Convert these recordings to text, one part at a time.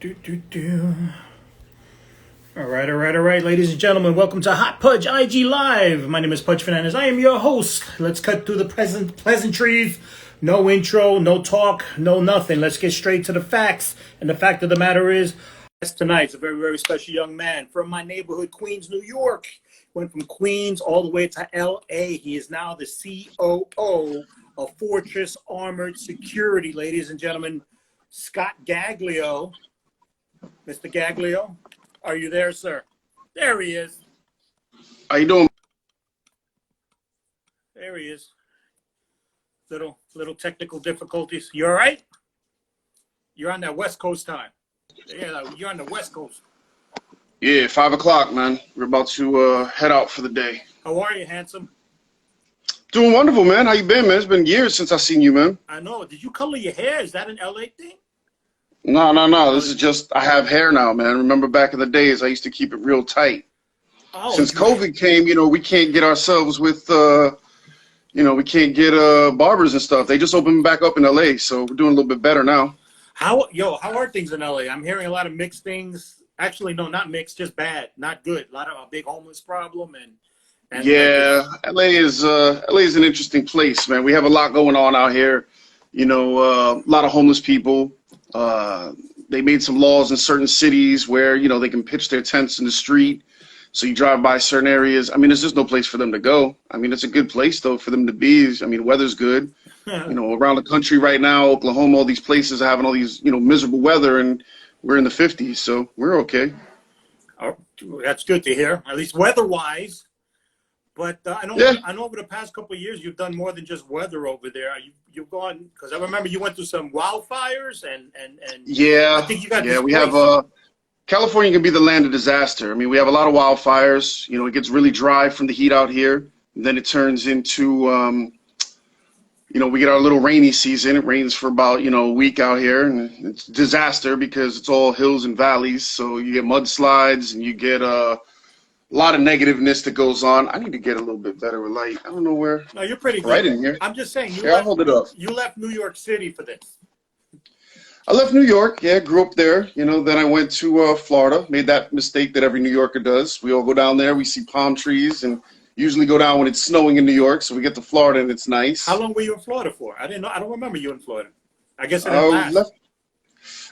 Do. All right, ladies and gentlemen. Welcome to Hot Pudge IG Live. My name is Pudge Fernandez. I am your host. Let's cut through the pleasantries. No intro, no talk, no nothing. Let's get straight to the facts. And the fact of the matter is, tonight's a very, very special young man from my neighborhood, Queens, New York. Went from Queens all the way to LA. He is now the COO of Fortress Armored Security, ladies and gentlemen. Scott Gaglio. Mr. Gaglio, are you there, sir? There he is. How you doing? There he is. Little technical difficulties. You all right? You're on that West Coast time. Yeah, you're on the West Coast. Yeah, 5 o'clock, man. We're about to head out for the day. How are you, handsome? Doing wonderful, man. How you been, man? It's been years since I seen you, man. I know. Did you color your hair? Is that an LA thing? No. This is just, I have hair now, man. Remember back in the days, I used to keep it real tight. Oh, Since COVID came, we can't get ourselves with, we can't get barbers and stuff. They just opened back up in LA, so we're doing a little bit better now. How are things in LA? I'm hearing a lot of mixed things. Actually, no, not mixed, just bad, not good. A lot of a big homeless problem and yeah, LA is an interesting place, man. We have a lot going on out here. A lot of homeless people. They made some laws in certain cities where they can pitch their tents in the street. So you drive by certain areas. I mean, there's just no place for them to go. I mean, it's a good place though for them to be. I mean, weather's good. Around the country right now, Oklahoma, all these places are having all these miserable weather, and we're in the 50s, so we're okay. Oh, that's good to hear, at least weather-wise. But I know over the past couple of years you've done more than just weather over there. You've gone, because I remember you went through some wildfires and yeah, I think you got we have California can be the land of disaster. I mean, we have a lot of wildfires. It gets really dry from the heat out here. And then it turns into we get our little rainy season. It rains for about, a week out here, and it's disaster because it's all hills and valleys. So you get mudslides and you get a lot of negativeness that goes on. I need to get a little bit better with light. I don't know where. No, you're pretty good. Right in here. I'm just saying. I'll hold it up. You left New York City for this. I left New York. Yeah, grew up there. Then I went to Florida. Made that mistake that every New Yorker does. We all go down there. We see palm trees and usually go down when it's snowing in New York, so we get to Florida and it's nice. How long were you in Florida for? I didn't know. I don't remember you in Florida. I guess it didn't last.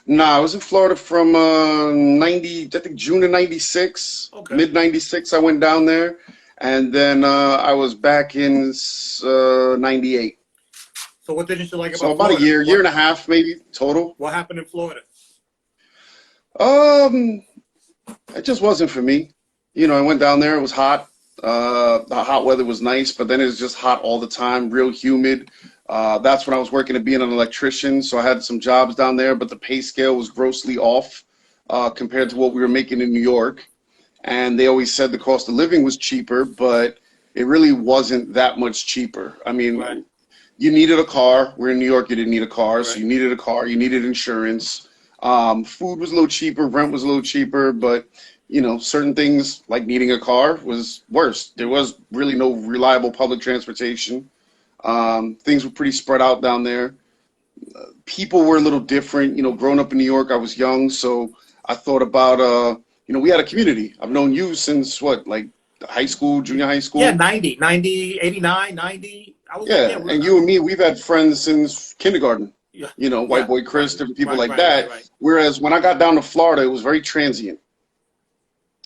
I was in Florida from June of '96. Okay. Mid '96, I went down there, and then I was back in '98. So what didn't you like about Florida? So about a year and a half maybe total. What happened in Florida? It just wasn't for me. I went down there. It was hot. The hot weather was nice, but then it was just hot all the time, real humid. That's when I was working at being an electrician, so I had some jobs down there, but the pay scale was grossly off compared to what we were making in New York. And they always said the cost of living was cheaper, but it really wasn't that much cheaper. I mean, right. You needed a car. We're in New York, you didn't need a car, right. So you needed a car, you needed insurance. Food was a little cheaper, rent was a little cheaper, but certain things like needing a car was worse. There was really no reliable public transportation. Things were pretty spread out down there. People were a little different. Growing up in New York, I was young, so I thought about, we had a community. I've known you since like high school, junior high school? Yeah, 90, 89, 90. And you and me, we've had friends since kindergarten. Yeah. White boy Chris, different people like that. Right. Whereas when I got down to Florida, it was very transient.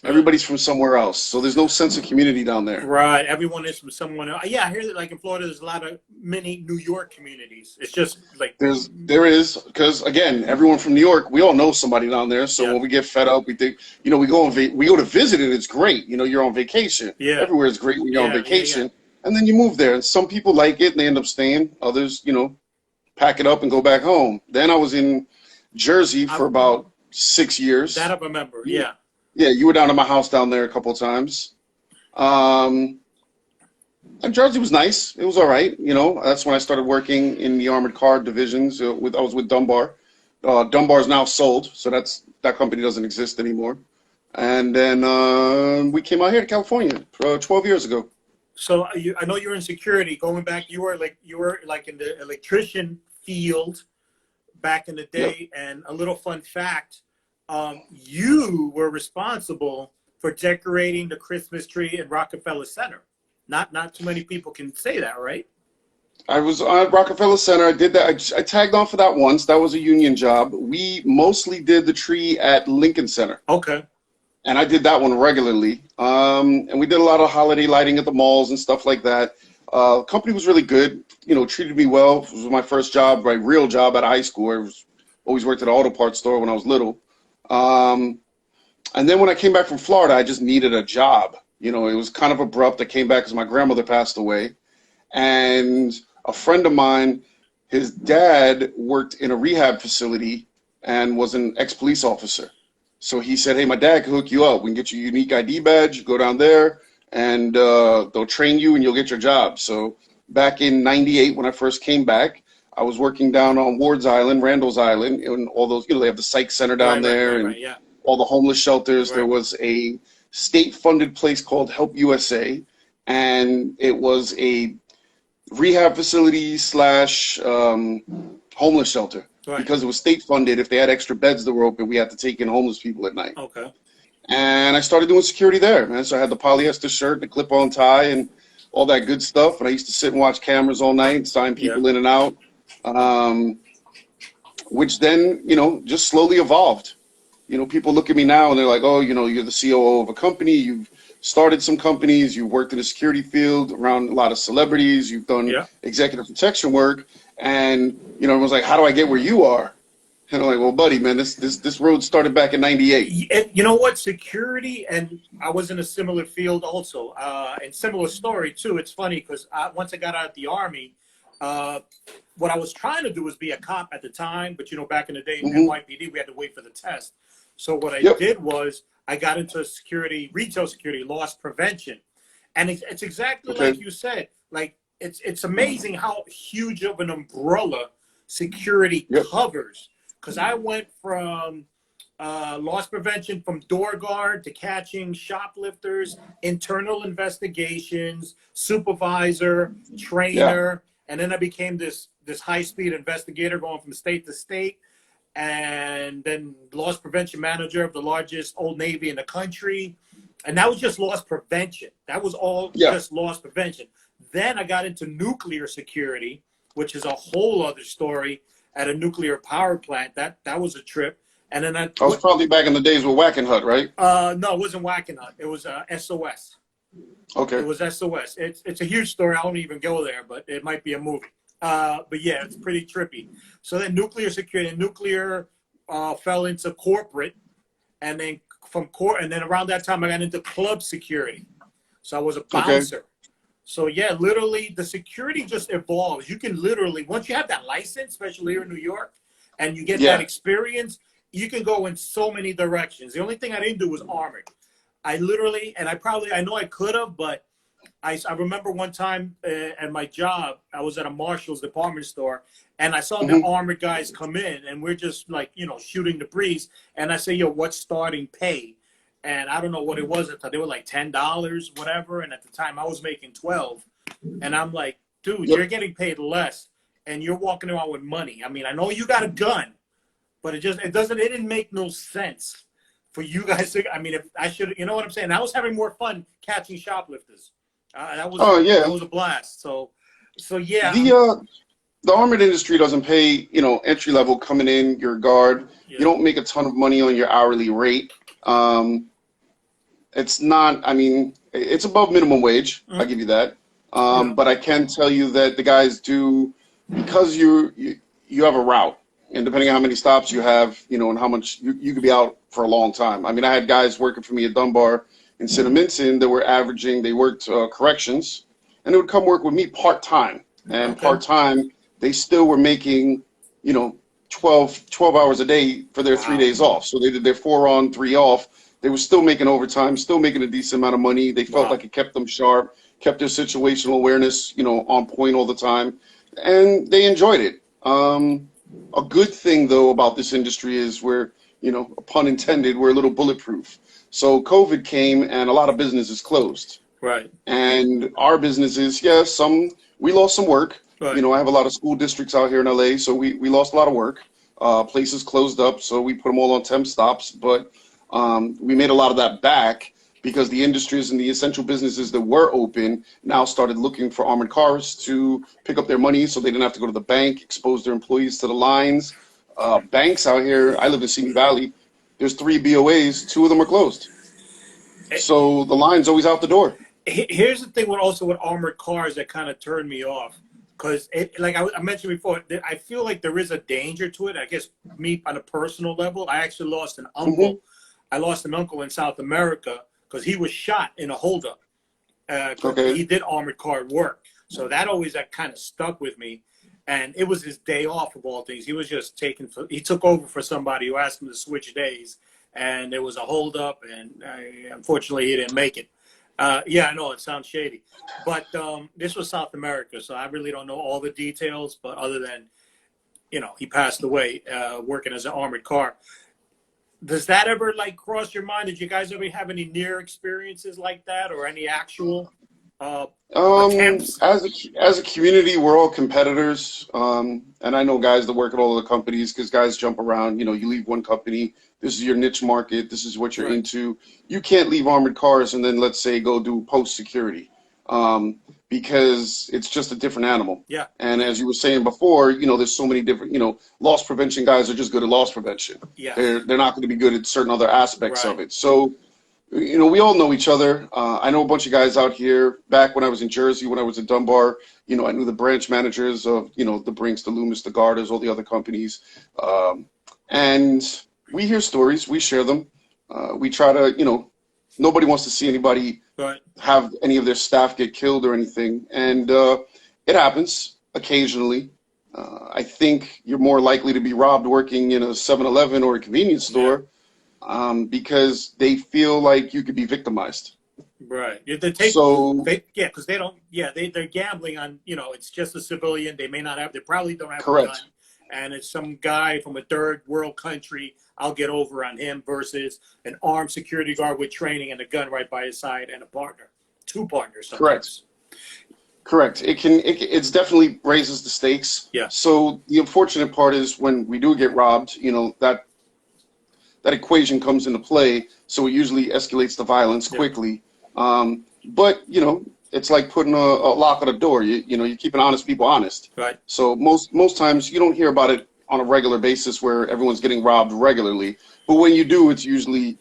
Everybody's from somewhere else, so there's no sense of community down there. Right, everyone is from somewhere else. Yeah, I hear that like in Florida, there's a lot of mini New York communities. It's just like there is because again, everyone from New York, we all know somebody down there. So when we get fed up, we think we go to visit and it's great. You're on vacation. Yeah, everywhere is great when you're on vacation, and then you move there. And some people like it and they end up staying. Others, pack it up and go back home. Then I was in Jersey for about 6 years. That I remember. Yeah. Yeah, you were down at my house down there a couple of times. And Jersey was nice. It was all right. That's when I started working in the armored car divisions. I was with Dunbar. Dunbar's now sold, so that company doesn't exist anymore. And then we came out here to California 12 years ago. So I know you're in security. Going back, you were like in the electrician field back in the day. Yep. And a little fun fact. you were responsible for decorating the Christmas tree in Rockefeller Center. Not too many people can say that, right? I was at Rockefeller Center. I did that. I tagged on for that once. That was a union job. We mostly did the tree at Lincoln Center, Okay. and I did that one regularly. And we did a lot of holiday lighting at the malls and stuff like that. The company was really good. You know, treated me well. It was my first job, my real job at high school. Always worked at an auto parts store when I was little. And then when I came back from Florida, I just needed a job. You know, it was kind of abrupt. I came back because my grandmother passed away. And a friend of mine, his dad worked in a rehab facility and was an ex-police officer. So he said, hey, my dad can hook you up. We can get you a unique ID badge. Go down there and they'll train you and you'll get your job. So back in 98, when I first came back, I was working down on Ward's Island, Randall's Island, and all those, you know, they have the psych center down there and yeah. all the homeless shelters. Right. There was a state-funded place called Help USA, and it was a rehab facility slash homeless shelter. Right. Because it was state-funded. If they had extra beds that were open, we had to take in homeless people at night. Okay. And I started doing security there, man. So I had the polyester shirt, the clip-on tie, and all that good stuff. And I used to sit and watch cameras all night, sign people in and out, which then, you know, just slowly evolved. You know, people look at me now and they're like, oh, you know, you're the COO of a company. You've started some companies. You've worked in the security field around a lot of celebrities. You've done executive protection work. And, you know, everyone's like, how do I get where you are? And I'm like, well, buddy, man, this road started back in 98. You know what? Security, and I was in a similar field also, and similar story too. It's funny because once I got out of the Army, what I was trying to do was be a cop at the time. But, you know, back in the day in NYPD, we had to wait for the test. So what I did was I got into security, retail security, loss prevention. And it's exactly like you said. Like, it's amazing how huge of an umbrella security covers. Because I went from loss prevention, from door guard to catching shoplifters, internal investigations, supervisor, trainer, and then I became this high-speed investigator going from state to state, and then loss prevention manager of the largest Old Navy in the country. And that was just loss prevention. That was all just loss prevention. Then I got into nuclear security, which is a whole other story. At a nuclear power plant, that was a trip. And then I was probably back in the days with Wackenhut, right? No, it wasn't Wackenhut. It was SOS. Okay. It was SOS. It's a huge story. I won't even go there, but it might be a movie. But yeah, it's pretty trippy. So then nuclear security, nuclear fell into corporate, and then and then around that time I got into club security. So I was a bouncer. Okay. So yeah, literally the security just evolves. You can literally, once you have that license, especially here in New York, and you get that experience, you can go in so many directions. The only thing I didn't do was armored. I literally, and I know I could have, but I remember one time at my job, I was at a Marshall's department store, and I saw the armored guys come in, and we're just like, you know, shooting the breeze. And I say, yo, what's starting pay? And I don't know what it was. I thought they were like $10, whatever. And at the time I was making 12. And I'm like, dude, you're getting paid less and you're walking around with money. I mean, I know you got a gun, but it didn't make no sense for you guys to, I mean, if I should, you know what I'm saying? I was having more fun catching shoplifters. That was a blast. So yeah. The armored industry doesn't pay, you know, entry level coming in, your guard. You don't make a ton of money on your hourly rate. It's not, I mean, it's above minimum wage. I'll give you that. But I can tell you that the guys do, because you have a route, and depending on how many stops you have, you know, and how much you could be out for a long time. I mean, I had guys working for me at Dunbar in Cinnaminson that were averaging, they worked corrections, and they would come work with me part-time. And part-time, they still were making, you know, 12 hours a day for their 3 days off. So they did their 4 on, 3 off. They were still making overtime, still making a decent amount of money. They felt like it kept them sharp, kept their situational awareness, you know, on point all the time. And they enjoyed it. A good thing, though, about this industry is we're, you know, pun intended, we're a little bulletproof. So COVID came and a lot of businesses closed. Right. And our businesses, we lost some work. Right. You know, I have a lot of school districts out here in LA, so we lost a lot of work. Places closed up, so we put them all on temp stops. But we made a lot of that back because the industries and the essential businesses that were open now started looking for armored cars to pick up their money so they didn't have to go to the bank, expose their employees to the lines. Banks out here, I live in Simi Valley, there's 3 BOAs, 2 of them are closed. So the line's always out the door. Here's the thing with also with armored cars that kind of turned me off. Because, like I mentioned before, I feel like there is a danger to it. I guess me on a personal level, I actually lost an uncle. I lost an uncle in South America because he was shot in a holdup. Okay. He did armored car work. So that always kind of stuck with me. And it was his day off of all things. He was just he took over for somebody who asked him to switch days. And there was a holdup, and unfortunately he didn't make it. Yeah, I know it sounds shady, but this was South America, so I really don't know all the details. But other than, he passed away working as an armored car. Does that ever like cross your mind? Did you guys ever have any near experiences like that, or any actual attempts? As a community, we're all competitors, and I know guys that work at all of the companies because guys jump around. You leave one company. This is your niche market. This is what you're into. You can't leave armored cars and then, let's say, go do post security because it's just a different animal. Yeah. And as you were saying before, there's so many different, loss prevention guys are just good at loss prevention. Yeah. They're not going to be good at certain other aspects of it. So, we all know each other. I know a bunch of guys out here. Back when I was in Jersey, when I was at Dunbar, I knew the branch managers of, the Brinks, the Loomis, the Garters, all the other companies. And we hear stories, we share them. We try to, nobody wants to see anybody have any of their staff get killed or anything. And it happens occasionally. I think you're more likely to be robbed working in a 7-Eleven or a convenience store because they feel like you could be victimized. Right. Because they're gambling on, it's just a civilian. They probably don't have a gun. And it's some guy from a third world country. I'll get over on him versus an armed security guard with training and a gun right by his side and a partner, 2 partners. Sometimes. Correct. It's definitely raises the stakes. Yeah. So the unfortunate part is when we do get robbed, that equation comes into play. So it usually escalates the violence quickly. But it's like putting a lock on a door. You're keeping honest people honest. Right. So most times you don't hear about it on a regular basis where everyone's getting robbed regularly. But when you do, it's usually,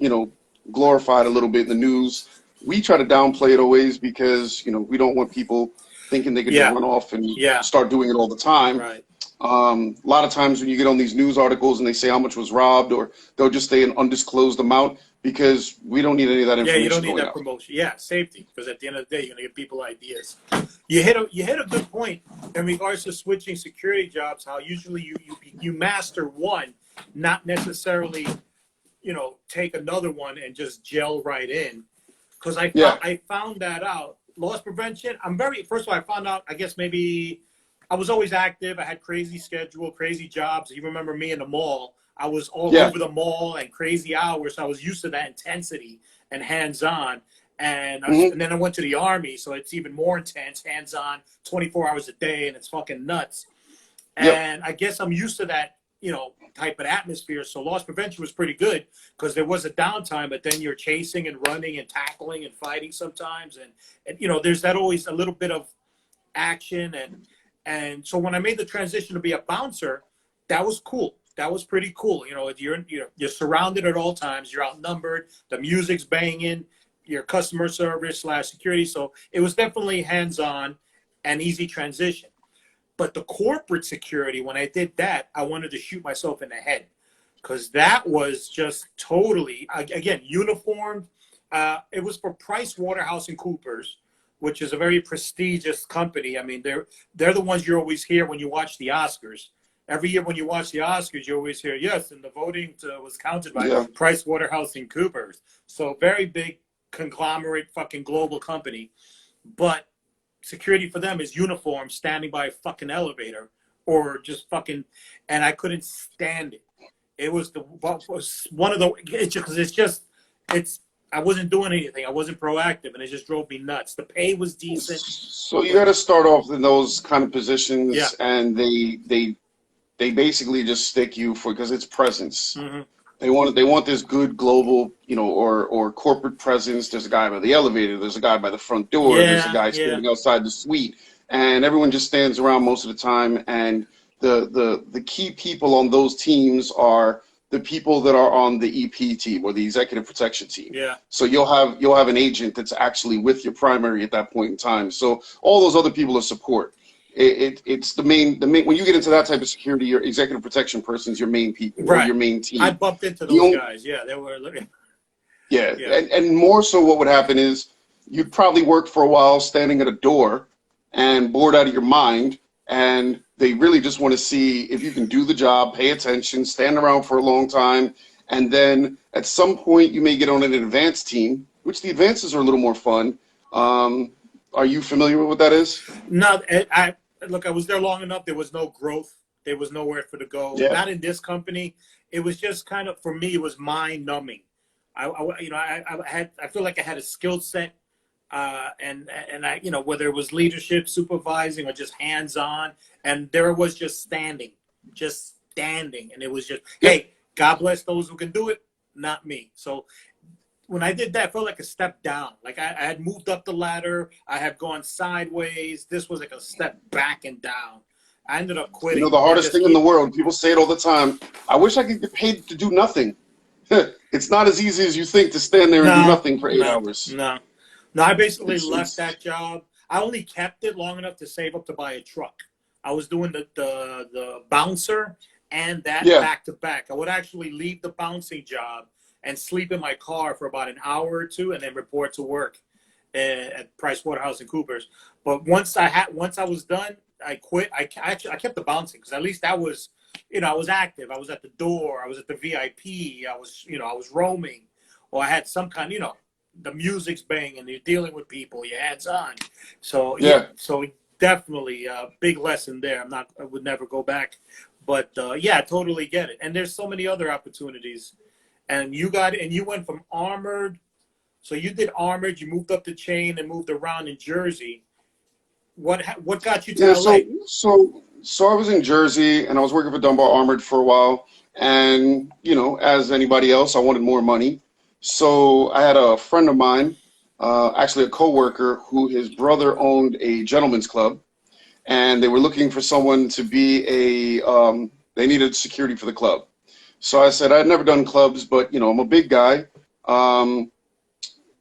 glorified a little bit in the news. We try to downplay it always because, we don't want people thinking they could just run off and start doing it all the time. Right. A lot of times when you get on these news articles and they say how much was robbed, or they'll just say an undisclosed amount, because we don't need any of that information. Yeah, you don't need that promotion. Yeah, safety, because at the end of the day, you're gonna give people ideas. You hit a good point in regards to switching security jobs. How usually you master one, not necessarily, take another one and just gel right in. Because I found that out. Loss prevention. First of all, I found out. I guess maybe I was always active. I had crazy schedule, crazy jobs. You remember me in the mall. I was all over the mall and crazy hours. So I was used to that intensity and hands-on. And then I went to the Army, so it's even more intense, hands-on, 24 hours a day, and it's fucking nuts. And I guess I'm used to that, type of atmosphere. So loss prevention was pretty good because there was a downtime, but then you're chasing and running and tackling and fighting sometimes. And there's that always a little bit of action. And so when I made the transition to be a bouncer, that was cool. That was pretty cool. You're surrounded at all times. You're outnumbered. The music's banging. Your customer service / security. So it was definitely hands-on and easy transition. But the corporate security, when I did that, I wanted to shoot myself in the head because that was just totally, again, uniformed. It was for Price Waterhouse and Coopers, which is a very prestigious company. I mean, they're the ones you always hear when you watch the Oscars. Every year when you watch the Oscars, you always hear, yes, and the voting was counted by Price Waterhouse and Coopers. So very big conglomerate fucking global company. But security for them is uniform, standing by a fucking elevator or just fucking, and I couldn't stand it. It was one of the, I wasn't doing anything. I wasn't proactive, and it just drove me nuts. The pay was decent. So you got to start off in those kind of positions, and they they basically just stick you for because it's presence. Hmm. They want this good global, or corporate presence. There's a guy by the elevator. There's a guy by the front door. There's a Yeah, guy yeah, standing outside the suite, and everyone just stands around most of the time. And the key people on those teams are the people that are on the EP team or the executive protection team. yeah. So you'll have an agent that's actually with your primary at that point in time. So all those other people are support. It's the main when you get into that type of security, your executive protection person's your main people or Right. your main I team. bumped into The those only, guys. Yeah, they were. yeah, Yeah. and more so, what would happen is you'd probably work for a while standing at a door and bored out of your mind, and they really just want to see if you can do the job, pay attention, stand around for a long time, and then at some point you may get on an advanced team, which the advances are a little more fun. Are you familiar with what that is? No, look. I was there long enough. There was no growth. There was nowhere for to go. Yeah. Not in this company. It was just kind of for me. It was mind numbing. I feel like I had a skill set, and I, whether it was leadership, supervising, or just hands on, and there it was just standing, and it was just, Yep. hey, God bless those who can do it, not me. So when I did that, I felt like a step down. Like I had moved up the ladder. I had gone sideways. This was like a step back and down. I ended up quitting. The And hardest just thing in the world, people say it all the time. I wish I could get paid to do nothing. It's not as easy as you think to stand there and do no, nothing for 8 no, hours. no, no. I basically It's, left it's that job. I only kept it long enough to save up to buy a truck. I was doing the bouncer and that yeah, back to back. I would actually leave the bouncing job and sleep in my car for about an hour or two, and then report to work at Price Waterhouse and Coopers. But once I was done, I quit. I kept the bouncing because at least I was, I was active. I was at the door. I was at the VIP. I was roaming, or I had some kind. The music's banging. You're dealing with people. Your hands on. So yeah. yeah. So definitely a big lesson there. I would never go back. But yeah, I totally get it. And there's so many other opportunities. And you went from armored. So you did armored. You moved up the chain and moved around in Jersey. What got you to Yeah, LA? so I was in Jersey and I was working for Dunbar Armored for a while. And, as anybody else, I wanted more money. So I had a friend of mine, actually a coworker, who his brother owned a gentleman's club. And they were looking for someone to be they needed security for the club. So I said, I'd never done clubs, but, I'm a big guy.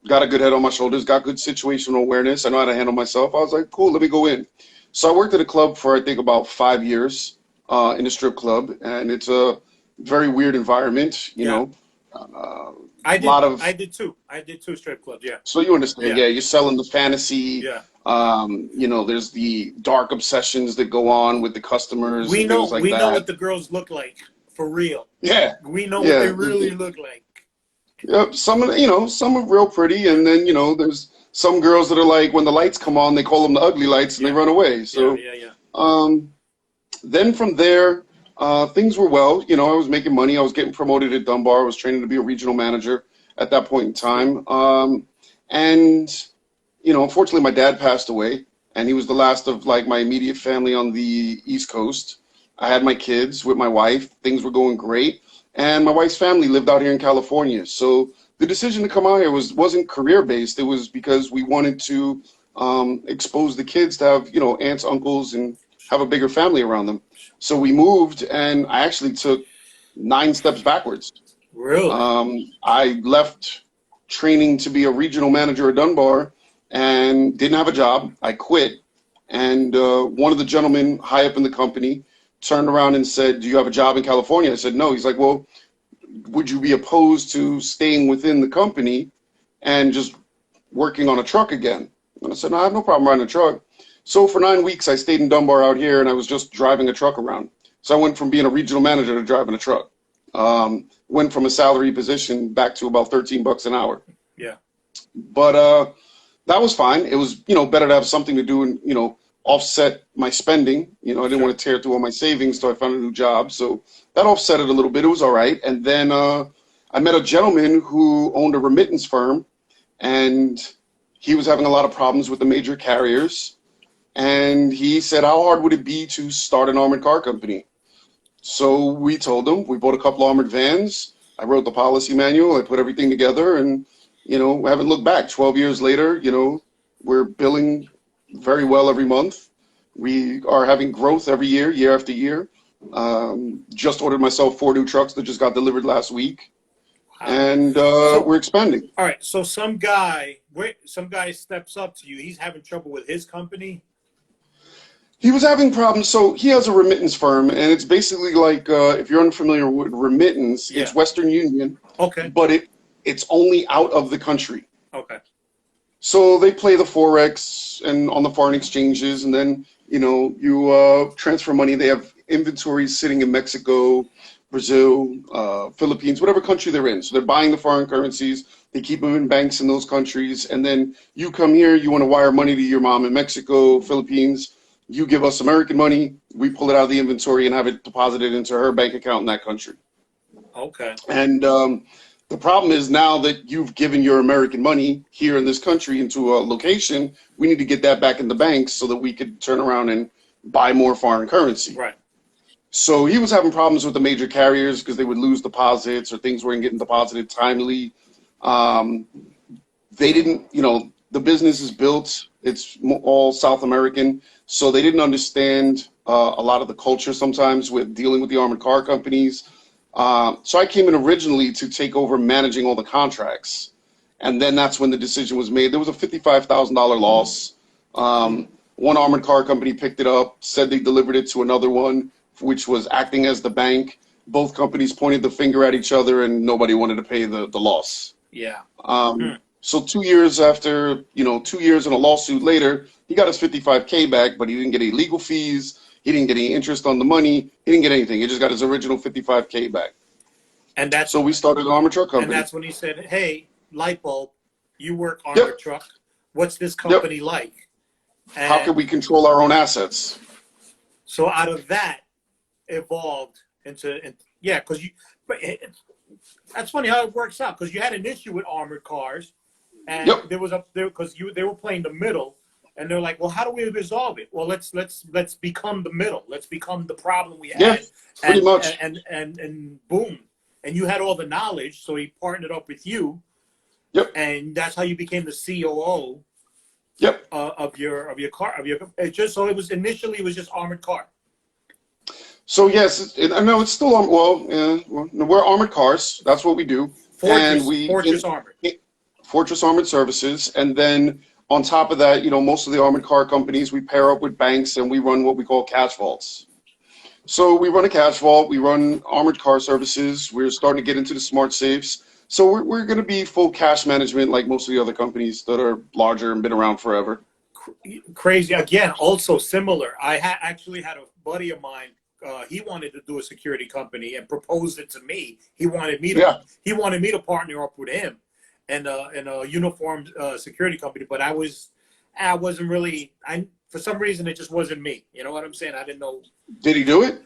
Got a good head on my shoulders, got good situational awareness. I know how to handle myself. I was like, cool, let me go in. So I worked at a club for, I think, about 5 years in a strip club. And it's a very weird environment, Yeah, a I did. lot of, I did too. I did two strip clubs. Yeah, so you understand, yeah, yeah, you're selling the fantasy. yeah. There's the dark obsessions that go on with the customers We and things know like we know that. what the girls look like for real. Yeah, We know what they yeah. really look like. Yep, some are real pretty, and then there's some girls that are like when the lights come on, they call them the ugly lights, and they Yeah, run away. yeah, So yeah, yeah. um, then from there, things were well. I was making money. I was getting promoted at Dunbar. I was training to be a regional manager at that point in Sweet. time. And unfortunately, my dad passed away, and he was the last of like my immediate family on the East Coast. I had my kids with my wife. Things were going great. And my wife's family lived out here in California. So the decision to come out here wasn't career based. It was because we wanted to expose the kids to have, aunts, uncles, and have a bigger family around them. So we moved, and I actually took 9 steps backwards. Really? I left training to be a regional manager at Dunbar and didn't have a job. I quit. And one of the gentlemen high up in the company turned around and said, do you have a job in California? I said, no. He's like, well, would you be opposed to staying within the company and just working on a truck again? And I said, no, I have no problem riding a truck. So for 9 weeks, I stayed in Dunbar out here, and I was just driving a truck around. So I went from being a regional manager to driving a truck. Went from a salary position back to about $13 an hour. Yeah. But that was fine. It was, better to have something to do and, offset my spending. I didn't Sure. want to tear through all my savings, so I found a new job. So that offset it a little bit. It was all right. And then I met a gentleman who owned a remittance firm, and he was having a lot of problems with the major carriers. And he said, how hard would it be to start an armored car company? So we told them, we bought a couple armored vans. I wrote the policy manual. I put everything together, and we haven't looked back. 12 years later, we're billing very well every month. We are having growth every year, year after year. Just ordered myself 4 new trucks that just got delivered last week, Wow. and So, we're expanding. all right. So some guy steps up to you. He's having trouble with his company. He was having problems. So he has a remittance firm, and it's basically like if you're unfamiliar with remittance, Yeah. it's Western Union, Okay. but it's only out of the country. Okay. So they play the forex and on the foreign exchanges, and then you transfer money. They have inventories sitting in Mexico, Brazil, Philippines, whatever country they're in. So they're buying the foreign currencies. They keep them in banks in those countries, and then you come here. You want to wire money to your mom in Mexico, Philippines. You give us American money. We pull it out of the inventory and have it deposited into her bank account in that country. Okay. And the problem is now that you've given your American money here in this country into a location, we need to get that back in the banks so that we could turn around and buy more foreign currency. Right. So he was having problems with the major carriers because they would lose deposits or things weren't getting deposited timely. They didn't, the business is built. It's all South American. So they didn't understand a lot of the culture sometimes with dealing with the armored car companies. So I came in originally to take over managing all the contracts. And then that's when the decision was made. There was a $55,000 loss. One armored car company picked it up, said they delivered it to another one, which was acting as the bank. Both companies pointed the finger at each other, and nobody wanted to pay the loss. Yeah. So 2 years after, 2 years and a lawsuit later, he got his 55K back, but he didn't get any legal fees. He didn't get any interest on the money. He didn't get anything. He just got his original 55K back. And that's So we started an armored truck company. And that's when he said, "Hey, light bulb, you work armored truck. What's this company like?" And how can we control our own assets? so out of that evolved into because that's funny how it works out, because you had an issue with armored cars, and there was they were playing the middle, and they're like, well, how do we resolve it? Well, let's become the middle. Let's become the problem we had. Yeah, pretty much. And boom. And you had all the knowledge, so he partnered up with you. Yep. And that's how you became the COO. Yep. Of your car it was initially just armored car. So yes, I know it's still we're armored cars. That's what we do. Fortress Armored. Fortress Armored Services, and then on top of that, most of the armored car companies, we pair up with banks and we run what we call cash vaults. So we run a cash vault, we run armored car services. We're starting to get into the smart safes. So we're going to be full cash management like most of the other companies that are larger and been around forever. Crazy. Again, also similar. I actually had a buddy of mine. He wanted to do a security company and proposed it to me. He wanted me to partner up with him in a uniformed security company. But I wasn't really. For some reason, it just wasn't me. You know what I'm saying? I didn't know. Did he do it?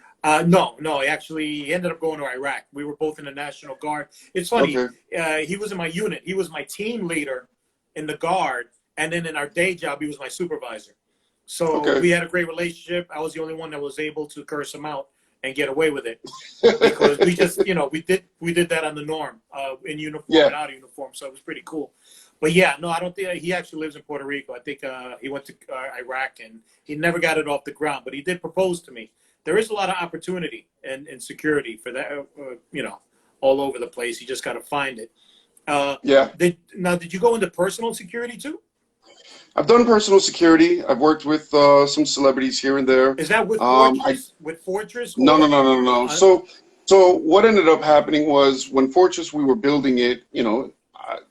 No. He ended up going to Iraq. We were both in the National Guard. It's funny. Okay. He was in my unit. He was my team leader in the Guard. And then in our day job, he was my supervisor. So we had a great relationship. I was the only one that was able to curse him out and get away with it. Because we just, we did that on the norm, in uniform and out of uniform. So it was pretty cool. But I don't think he actually lives in Puerto Rico. I think he went to Iraq and he never got it off the ground. But he did propose to me. There is a lot of opportunity in security for that, all over the place. You just got to find it. Did you go into personal security too? I've done personal security. I've worked with some celebrities here and there. Is that with Fortress? With Fortress? No. So what ended up happening was when Fortress, we were building it,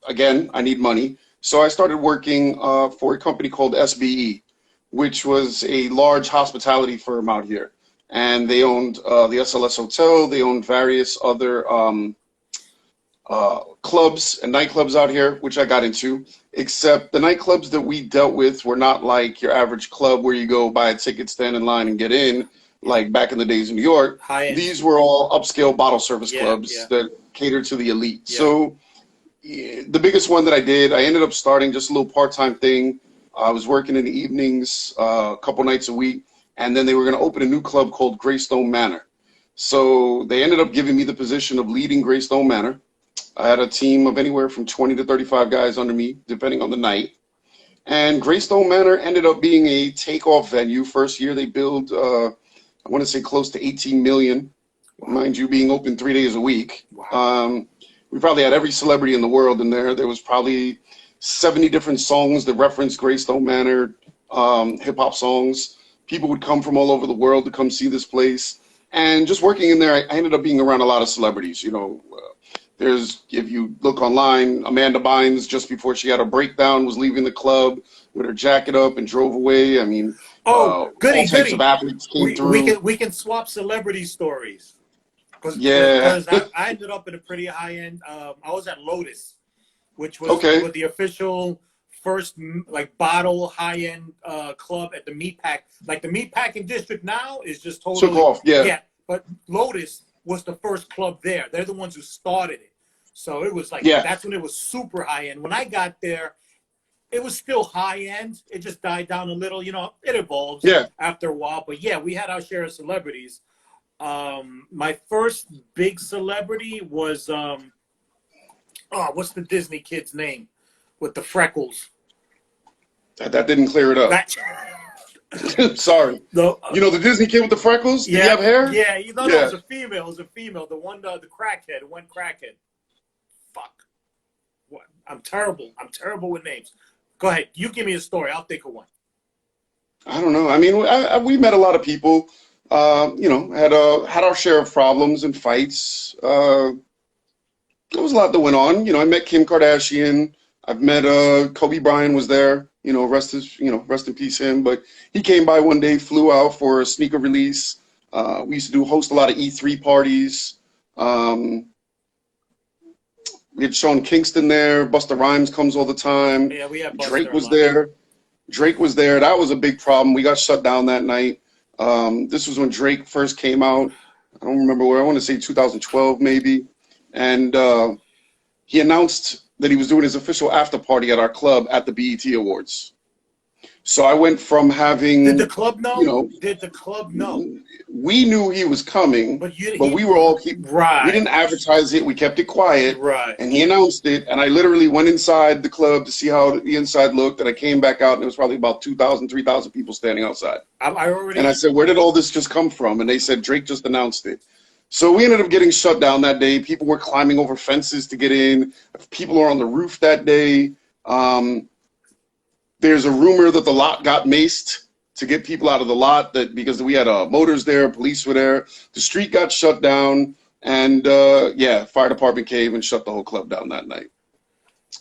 again, I need money. So I started working for a company called SBE, which was a large hospitality firm out here. And they owned the SLS Hotel. They owned various other clubs and nightclubs out here, which I got into. Except the nightclubs that we dealt with were not like your average club where you go buy a ticket, stand in line, and get in, like back in the days in New York. These were all upscale bottle service clubs that catered to the elite. Yeah. So the biggest one that I did, I ended up starting just a little part-time thing. I was working in the evenings a couple nights a week. And then they were going to open a new club called Greystone Manor. So they ended up giving me the position of leading Greystone Manor. I had a team of anywhere from 20 to 35 guys under me, depending on the night. And Greystone Manor ended up being a takeoff venue. First year they billed, I want to say close to 18 million, Wow. mind you, being open 3 days a week. Wow. We probably had every celebrity in the world in there. There was probably 70 different songs that referenced Greystone Manor, hip hop songs. People would come from all over the world to come see this place. And just working in there, I ended up being around a lot of celebrities. You know, there's, if you look online, Amanda Bynes, just before she had a breakdown, was leaving the club with her jacket up and drove away. I mean, Oh, all types of athletes came through. We can swap celebrity stories. Yeah. Because I ended up in a pretty high end. I was at Lotus, which was Okay. with the official first like bottle high end club at the meatpack. Like the meatpacking district now is just totally Took off. Yeah. Yeah, but Lotus was the first club there. They're the ones who started it. So it was like Yeah. that's when it was super high end. When I got there, it was still high end. It just died down a little. You know, it evolves Yeah. after a while. But yeah, we had our share of celebrities. My first big celebrity was what's the Disney kid's name with the freckles? That didn't clear it up. Sorry. You know the Disney kid with the freckles? Did he have hair? Yeah, you know, Yeah. it was a female. It was a female. The one, the crackhead, one crackhead. Fuck. What? I'm terrible. I'm terrible with names. Go ahead. You give me a story. I'll think of one. I don't know. I mean, we met a lot of people. You know, had our share of problems and fights. There was a lot that went on. You know, I met Kim Kardashian. I've met Kobe Bryant was there. You know, rest in peace him. But he came by one day, flew out for a sneaker release. We used to host a lot of E3 parties. We had Sean Kingston there. Busta Rhymes comes all the time. Yeah, we had Busta Drake was there. Drake was there. That was a big problem. We got shut down that night. This was when Drake first came out. I don't remember where. I want to say 2012 maybe. And he announced that he was doing his official after party at our club at the BET Awards. So I went from having. Did the club know? You know, Did the club know? We knew he was coming, but we were all right. We didn't advertise it. We kept it quiet. Right. And he announced it, and I literally went inside the club to see how the inside looked, and I came back out, and it was probably about 2,000, 3,000 people standing outside. And I said, where did all this just come from? And they said, Drake just announced it. So we ended up getting shut down that day. People were climbing over fences to get in. People are on the roof that day. There's a rumor that the lot got maced to get people out of the lot, that because we had motors there, police were there. The street got shut down, and fire department came and shut the whole club down that night.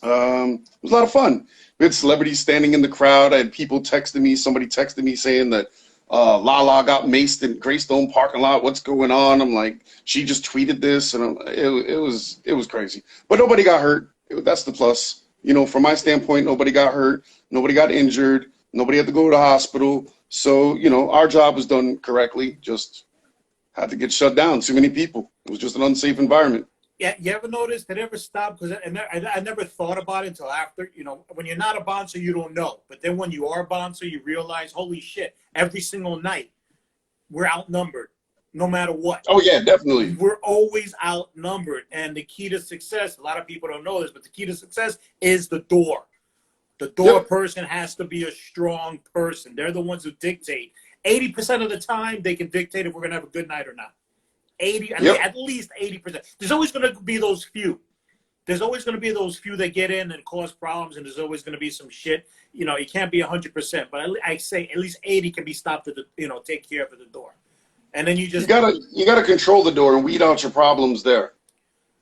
It was a lot of fun. We had celebrities standing in the crowd. I had people texting me. Somebody texted me saying that Lala got maced in Greystone parking lot. What's going on? I'm like, she just tweeted this, and it was crazy. But nobody got hurt. That's the plus. You know, from my standpoint, nobody got hurt. Nobody got injured. Nobody had to go to the hospital. So, you know, our job was done correctly. Just had to get shut down. Too many people. It was just an unsafe environment. Yeah, you ever notice that ever stopped? Because I never thought about it until after. You know, when you're not a bouncer, you don't know. But then when you are a bouncer, you realize, holy shit, every single night we're outnumbered, no matter what. Oh, yeah, definitely. We're always outnumbered. And the key to success, a lot of people don't know this, but the key to success is the door. The door person has to be a strong person. They're the ones who dictate. 80% of the time, they can dictate if we're going to have a good night or not. At least 80%. There's always going to be those few. There's always going to be those few that get in and cause problems, and there's always going to be some shit. You know, it can't be 100%, but I say at least 80 can be stopped at the, take care of at the door. And then you gotta control the door and weed out your problems there.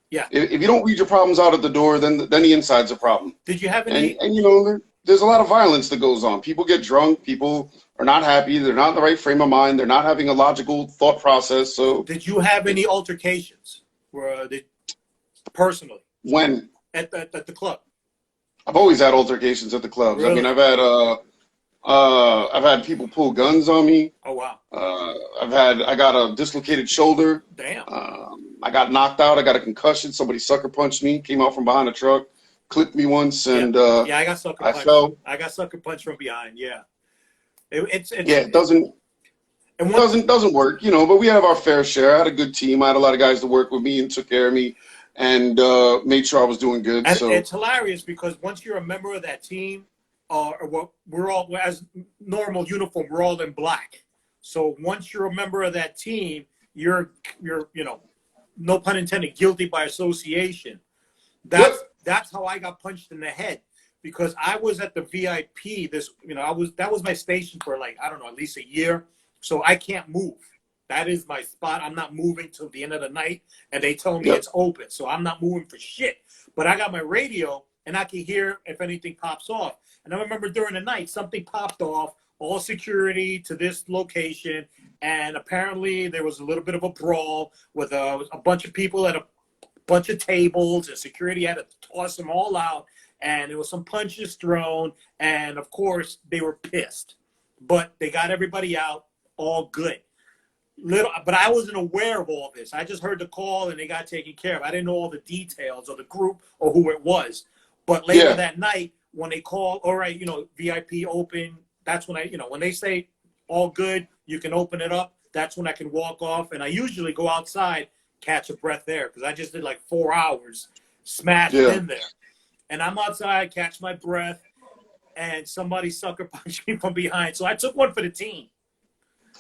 Yeah. If you don't weed your problems out at the door, then the inside's a problem. Did you have any? And you know, there's a lot of violence that goes on. People get drunk. People are not happy. They're not in the right frame of mind. They're not having a logical thought process. So. Did you have any altercations? Personally? When? At the club. I've always had altercations at the clubs. Really? I mean, I've had people pull guns on me. Oh wow. I got a dislocated shoulder. Damn. I got knocked out. I got a concussion. Somebody sucker punched me. Came out from behind a truck, clipped me once, and I got sucker punched. I fell. I got sucker punched from behind. Yeah. It doesn't. And one, Doesn't work, you know. But we have our fair share. I had a good team. I had a lot of guys to work with me and took care of me, and made sure I was doing good. and So it's hilarious because once you're a member of that team, or what we're all as normal uniform, we're all in black. So once you're a member of that team, you're no pun intended, guilty by association. That's yep, that's how I got punched in the head because I was at the VIP. That was my station for like I don't know at least a year. So I can't move. That is my spot. I'm not moving till the end of the night, and they tell me yep, it's open. So I'm not moving for shit. But I got my radio, and I can hear if anything pops off. And I remember during the night something popped off. All security to this location, and apparently there was a little bit of a brawl with a bunch of people at a bunch of tables, and security had to toss them all out, and there was some punches thrown, and of course they were pissed, but they got everybody out, all good. But I wasn't aware of all this. I just heard the call and they got taken care of. I didn't know all the details of the group or who it was. But later yeah, that night, when they call, all right, VIP open, that's when when they say all good, you can open it up. That's when I can walk off. And I usually go outside, catch a breath there because I just did like 4 hours smashed yeah. in there. And I'm outside, catch my breath, and somebody sucker punched me from behind. So I took one for the team.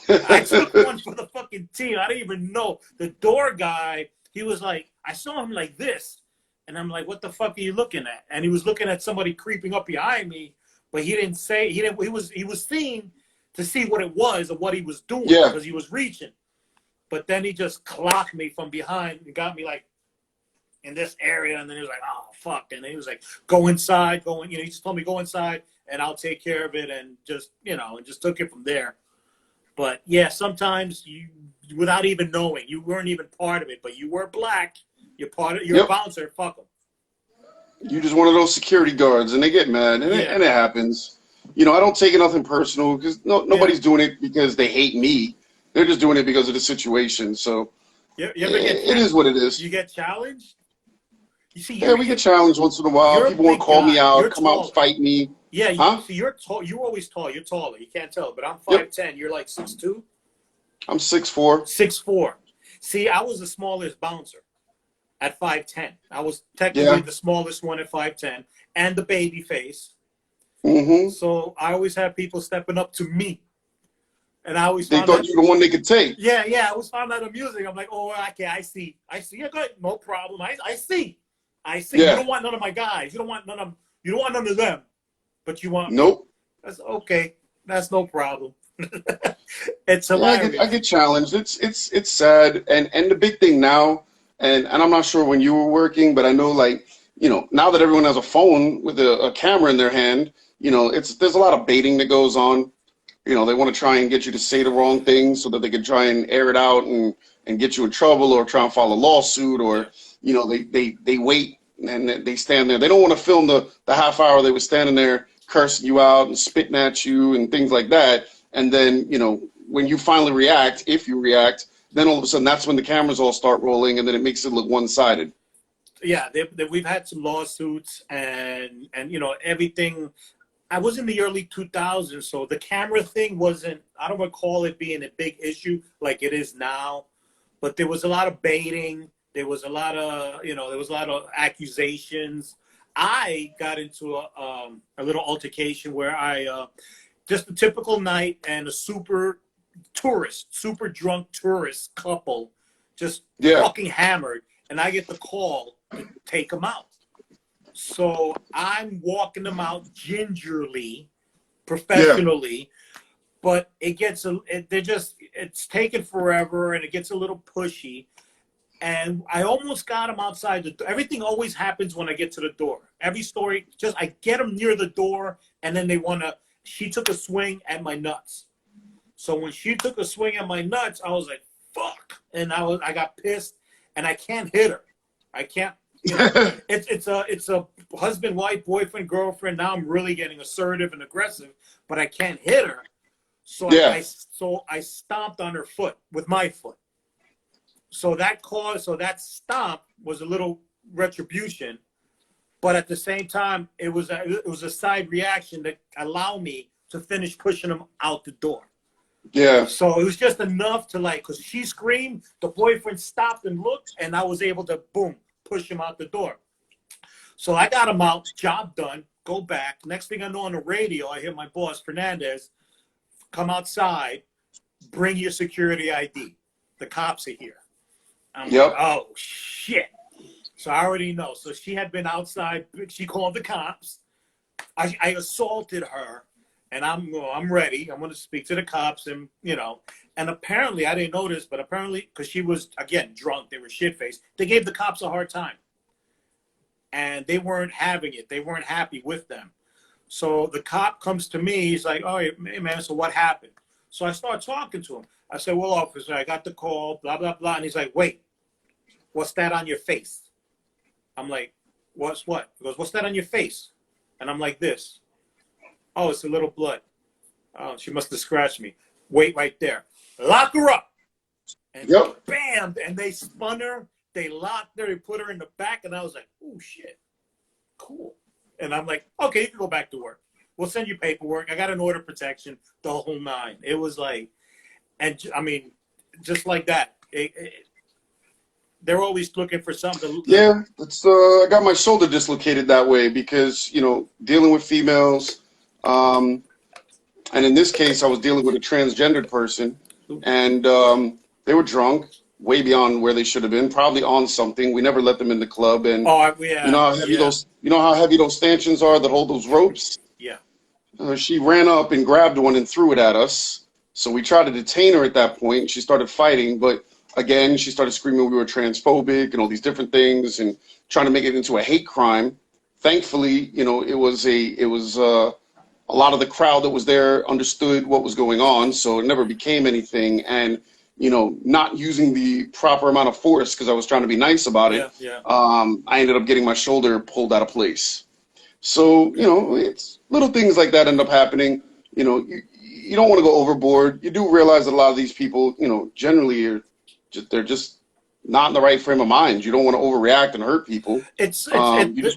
I took one for the fucking team. I didn't even know. The door guy, he was like, I saw him like this. And I'm like, what the fuck are you looking at? And he was looking at somebody creeping up behind me, but he didn't say, he was seeing to see what it was or what he was doing Yeah. because he was reaching. But then he just clocked me from behind and got me like in this area. And then he was like, oh, fuck. And then he was like, go inside, he just told me go inside and I'll take care of it. And just, and just took it from there. But yeah, sometimes you, without even knowing, you weren't even part of it, but you were black. You're a Yep. bouncer. Fuck them. You just one of those security guards, and they get mad, and Yeah. it happens. You know, I don't take it nothing personal because Yeah. nobody's doing it because they hate me. They're just doing it because of the situation. So You ever get it is what it you is. get challenged? You see, Yeah, we get challenged once in a while. you're a People want big to call me guy. You're out, come out and taller. fight me. Yeah. Huh? See, you're tall. You're always tall. You're taller. You can't tell, but I'm Yep. 5'10". You're like 6'2". I'm 6'4". 6'4". See, I was the smallest bouncer at 5'10". I was technically Yeah. the smallest one at 5'10", and the baby face. Mm-hmm. So I always had people stepping up to me. And I always They found thought that, you were the one they could take. yeah, I always found that amusing. I'm like, oh, okay, I see. Yeah, good, no problem. I see. You Yeah. don't want none of my guys. You don't want none of them, but you want me. Nope. That's okay. That's no problem. It's Yeah, I hilarious. get challenged. It's sad. And the big thing now, and I'm not sure when you were working, but I know like, now that everyone has a phone with a camera in their hand, there's a lot of baiting that goes on. They want to try and get you to say the wrong thing so that they can try and air it out and get you in trouble or try and file a lawsuit Yeah. or, they wait and they stand there. They don't want to film the half hour they were standing there cursing you out and spitting at you and things like that. And then, when you finally react, if you react, then all of a sudden that's when the cameras all start rolling and then it makes it look one-sided. Yeah, we've had some lawsuits and everything. I was in the early 2000s, so the camera thing wasn't, I don't recall it being a big issue like it is now, but there was a lot of baiting. There was a lot of, accusations. I got into a little altercation where just a typical night and a super drunk tourist couple just Yeah. fucking hammered, and I get the call to take them out. So I'm walking them out gingerly, Yeah. professionally, but it's taking forever and it gets a little pushy. And I almost got them outside the door. Everything always happens when I get to the door. Every story, just I get them near the door and then she took a swing at my nuts. So when she took a swing at my nuts, I was like, fuck. And I got pissed and I can't hit her. I can't. It's a husband, wife, boyfriend, girlfriend. Now I'm really getting assertive and aggressive, but I can't hit her. So Yeah. I stomped on her foot with my foot. So that stomp was a little retribution, but at the same time, it was a side reaction that allowed me to finish pushing them out the door. Yeah. So it was just enough to like, because she screamed, the boyfriend stopped and looked, and I was able to, boom, push him out the door. So I got him out, job done, go back. Next thing I know on the radio, I hear my boss, Fernandez, come outside, bring your security ID. The cops are here. I'm like, Yep. oh, shit. So I already know. So she had been outside. She called the cops. I assaulted her, and I'm ready. I'm going to speak to the cops, and and apparently I didn't notice, but apparently because she was again drunk, they were shit faced. They gave the cops a hard time, and they weren't having it. They weren't happy with them. So the cop comes to me. He's like, "Oh, hey, man, so what happened?" So I start talking to him. I said, "Well, officer, I got the call, blah blah blah," and he's like, "Wait, what's that on your face?" I'm like, "What's what?" He goes, "What's that on your face?" And I'm like this. "Oh, it's a little blood." "Oh, she must have scratched me." "Wait right there. Lock her up." And Yep. bam, and they spun her. They locked her. They put her in the back. And I was like, "Oh, shit. Cool." And I'm like, "Okay, you can go back to work. We'll send you paperwork. I got an order of protection, the whole nine." It was like, and I mean, just like that. They're always looking for something. Yeah, it's I got my shoulder dislocated that way because, dealing with females, and in this case I was dealing with a transgendered person, and they were drunk, way beyond where they should have been, probably on something. We never let them in the club, and Oh, you know yeah, how heavy yeah, those stanchions are that hold those ropes? yeah. She ran up and grabbed one and threw it at us. So we tried to detain her at that point. She started fighting, but again, she started screaming we were transphobic and all these different things and trying to make it into a hate crime. Thankfully, a lot of the crowd that was there understood what was going on, so it never became anything. And not using the proper amount of force because I was trying to be nice about it, Yeah, yeah. I ended up getting my shoulder pulled out of place. So, it's little things like that end up happening. You don't want to go overboard. You do realize that a lot of these people, generally they're just not in the right frame of mind. You don't want to overreact and hurt people. You just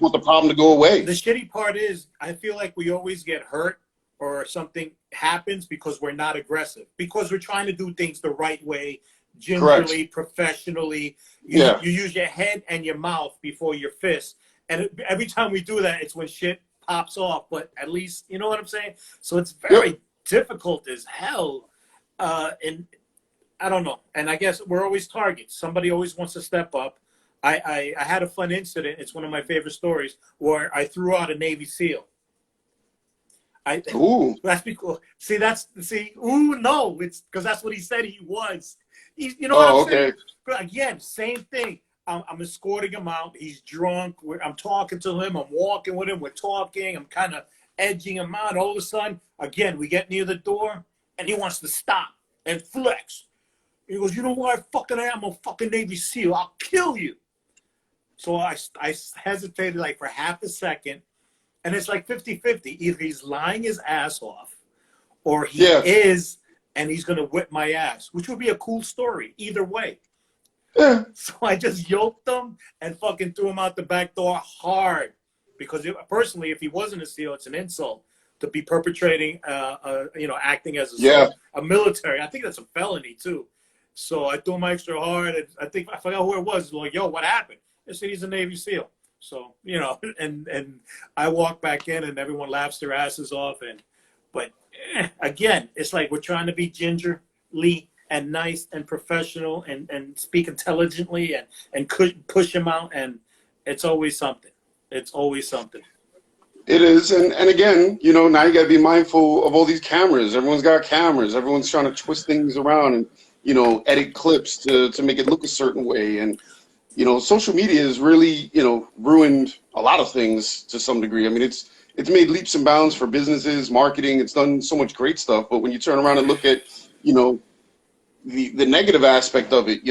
want the problem to go away. The shitty part is I feel like we always get hurt or something happens because we're not aggressive, because we're trying to do things the right way, Correct. gingerly, professionally. You Yeah. use your head and your mouth before your fist. And every time we do that, it's when shit pops off. But at least, you know what I'm saying? So it's very Yep. difficult as hell. And I don't know. And I guess we're always targets. Somebody always wants to step up. I had a fun incident. It's one of my favorite stories where I threw out a Navy SEAL. Ooh. That's because ooh, no, it's because that's what he said he was. You know what I'm Oh, saying? okay. But again, same thing. I'm escorting him out. He's drunk. I'm talking to him. I'm walking with him. We're talking. I'm kind of edging him out. All of a sudden, again, we get near the door, and he wants to stop and flex. He goes, "You know who I fucking am? I'm a fucking Navy SEAL. I'll kill you." So I hesitated like for half a second, and it's like 50-50. Either he's lying his ass off, or he Yeah. is, and he's going to whip my ass, which would be a cool story either way. Yeah. So I just yoked him and fucking threw him out the back door hard. Because personally, if he wasn't a SEAL, it's an insult to be perpetrating, acting as Yeah. a military. I think that's a felony too. So I threw him extra hard. And I forgot who it was. Like, "Yo, what happened?" I said, "He's a Navy SEAL." So, and I walk back in and everyone laughs their asses off. But again, it's like we're trying to be gingerly and nice and professional and speak intelligently and push him out. And it's always something. It's always something. It is, and again, now you got to be mindful of all these cameras. Everyone's got cameras. Everyone's trying to twist things around and edit clips to make it look a certain way. And social media has really ruined a lot of things to some degree. I mean, it's made leaps and bounds for businesses, marketing. It's done so much great stuff. But when you turn around and look at the negative aspect of it,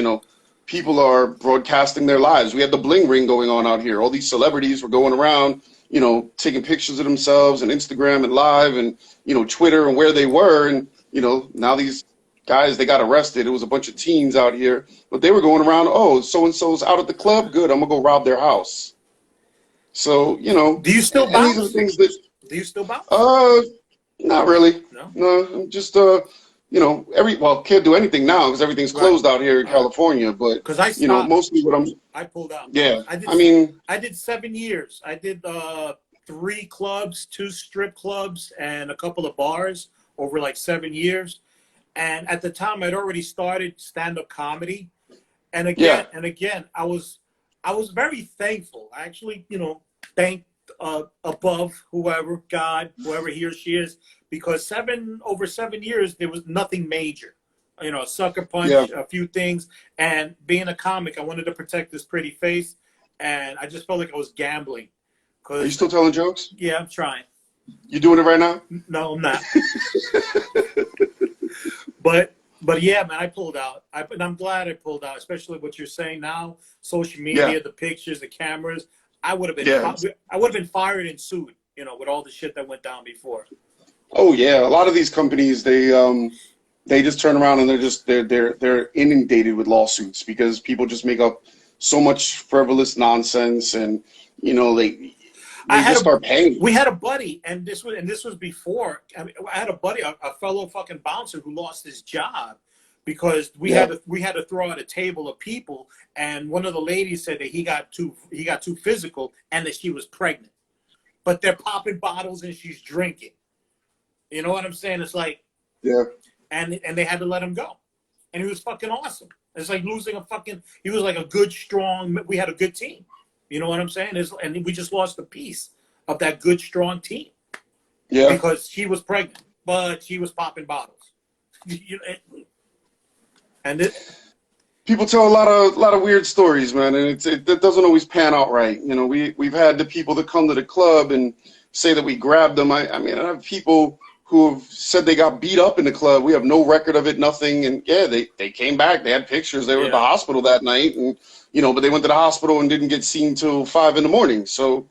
people are broadcasting their lives. We had the bling ring going on out here. All these celebrities were going around, taking pictures of themselves and Instagram and live and, Twitter and where they were. And, now these guys, they got arrested. It was a bunch of teens out here, but they were going around, "Oh, so-and-so's out at the club. Good. I'm gonna go rob their house." So, Do you still and these are the bounce? things that, Do you still bounce? uh, not really. No. No, I'm just, can't do anything now because everything's Right. closed out here in All right. California. But Because I stopped. mostly what I'm, I pulled out. yeah. I did. I mean, I did 7 years. I did 3 clubs, 2 strip clubs, and a couple of bars over like 7 years. And at the time, I'd already started stand-up comedy. And yeah, again, I was very thankful. I actually, thanked above whoever, God, whoever he or she is, because over 7 years there was nothing major. A sucker yeah. punch, a few things, and being a comic, I wanted to protect this pretty face, and I just felt like I was gambling. Are you Cause still telling jokes? yeah, I'm trying. You doing it right now? No, I'm not. But yeah, man, I pulled out. And I'm glad I pulled out, especially what you're saying now, social Yeah, media, the pictures, the cameras. I would have been yeah. I would have been fired and sued, with all the shit that went down before. Oh yeah. A lot of these companies, they just turn around and they're inundated with lawsuits because people just make up so much frivolous nonsense, and I they had just a start paying. we had a buddy, and this was before. I mean, I had a buddy, a fellow fucking bouncer who lost his job because we Yeah, had to throw out a table of people, and one of the ladies said that he got too physical and that she was pregnant. But they're popping bottles and she's drinking. You know what I'm saying? It's like, yeah, and they had to let him go, and he was fucking awesome. It's like losing a fucking. He was like a good, strong. We had a good team. You know what I'm saying? And we just lost a piece of that good, strong team yeah. because she was pregnant, but she was popping bottles. And it, People tell a lot of weird stories, man, and it doesn't always pan out right. We've had the people that come to the club and say that we grabbed them. I mean, I have people who have said they got beat up in the club. We have no record of it, nothing. And yeah, they came back. They had pictures. They were at the yeah, hospital that night, and but they went to the hospital and didn't get seen till 5 in the morning. So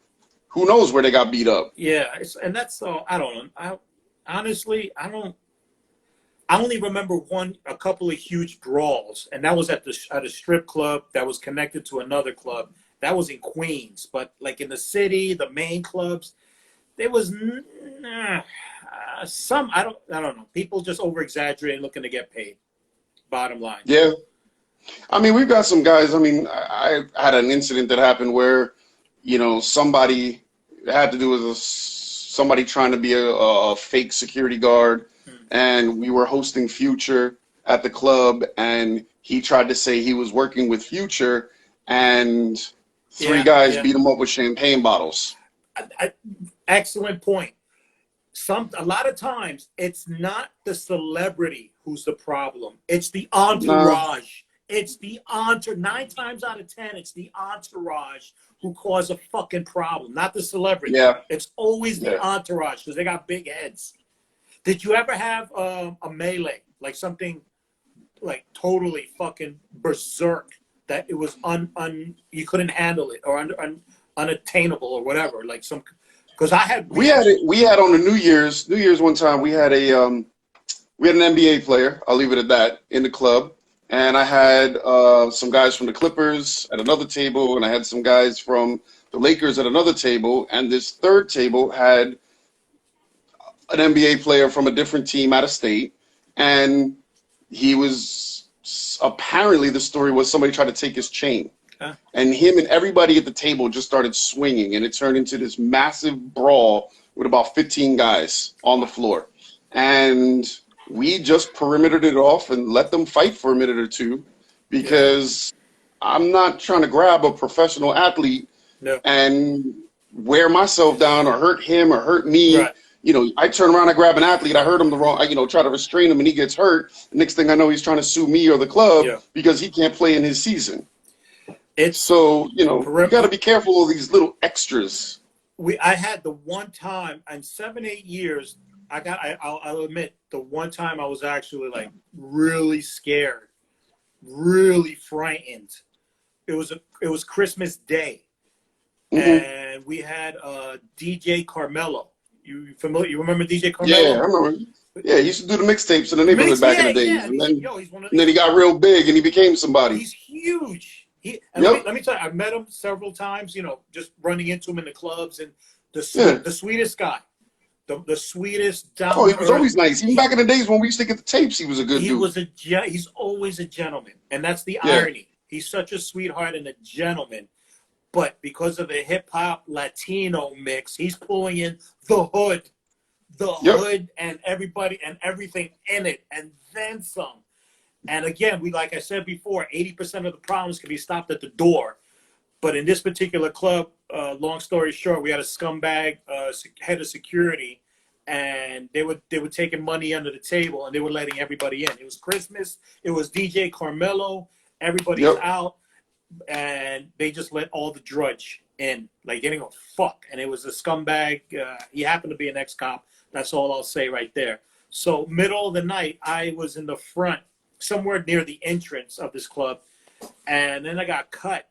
who knows where they got beat up? yeah, and that's so. I don't know. Honestly, I don't. I only remember a couple of huge brawls, and that was at a strip club that was connected to another club. That was in Queens, but like in the city, the main clubs, there was some. I don't know. People just over exaggerating, looking to get paid. Bottom line. Yeah. I mean, we've got some guys. I mean, I had an incident that happened where, somebody it had to do with somebody trying to be a fake security guard, and we were hosting Future at the club, and he tried to say he was working with Future, and three Yeah, guys yeah. beat him up with champagne bottles. Excellent point. A lot of times it's not the celebrity who's the problem. It's the Nah, entourage. It's the entourage. 9 times out of 10, it's the entourage who cause a fucking problem, not the celebrity. yeah, It's always the yeah. entourage because they got big heads. Did you ever have a melee, like something like totally fucking berserk that it was you couldn't handle it or unattainable or whatever? Like because We had it. We had on the New Year's one time. We had an NBA player. I'll leave it at that in the club. And I had some guys from the Clippers at another table, and I had some guys from the Lakers at another table. And this third table had an NBA player from a different team out of state. And he was apparently the story was somebody tried to take his chain. Huh? And him and everybody at the table just started swinging, and it turned into this massive brawl with about 15 guys on the floor. And we just perimetered it off and let them fight for a minute or two Yeah. because I'm not trying to grab a professional athlete No. and wear myself down or hurt him or hurt me. Right. I turn around, I grab an athlete, I hurt him the wrong, try to restrain him, and he gets hurt. Next thing I know, he's trying to sue me or the club Yeah. because he can't play in his season. It's So, you got to be careful of these little extras. I had the one time in 7, 8 years. I'll admit the one time I was actually like really scared, really frightened. It was Christmas Day, Hmm. and we had DJ Carmelo. You familiar? You remember DJ Yeah, I Carmelo? remember. Yeah, he used to do the mixtapes in the neighborhood back in the days. Yeah. And then, He's one of and then he got real big and he became somebody. he's huge. Yep. Let me tell you, I've met him several times. Just running into him in the clubs, and Yeah. the sweetest guy. The sweetest, down Oh, he to was earth. always nice. Even back in the days when we used to get the tapes, he was a good dude. He's always a gentleman, and that's the Yeah. irony. He's such a sweetheart and a gentleman, but because of the hip hop Latino mix, he's pulling in the hood, Yep. and everybody and everything in it, and then some. And again, like I said before, 80% of the problems can be stopped at the door. But in this particular club, long story short, we had a scumbag head of security, and they were taking money under the table, and they were letting everybody in. It was Christmas. It was DJ Carmelo. Everybody's Yep. out, and they just let all the drudge in. Like, they didn't go fuck. And it was a scumbag. He happened to be an ex-cop. That's all I'll say right there. So middle of the night, I was in the front, somewhere near the entrance of this club, and then I got cut.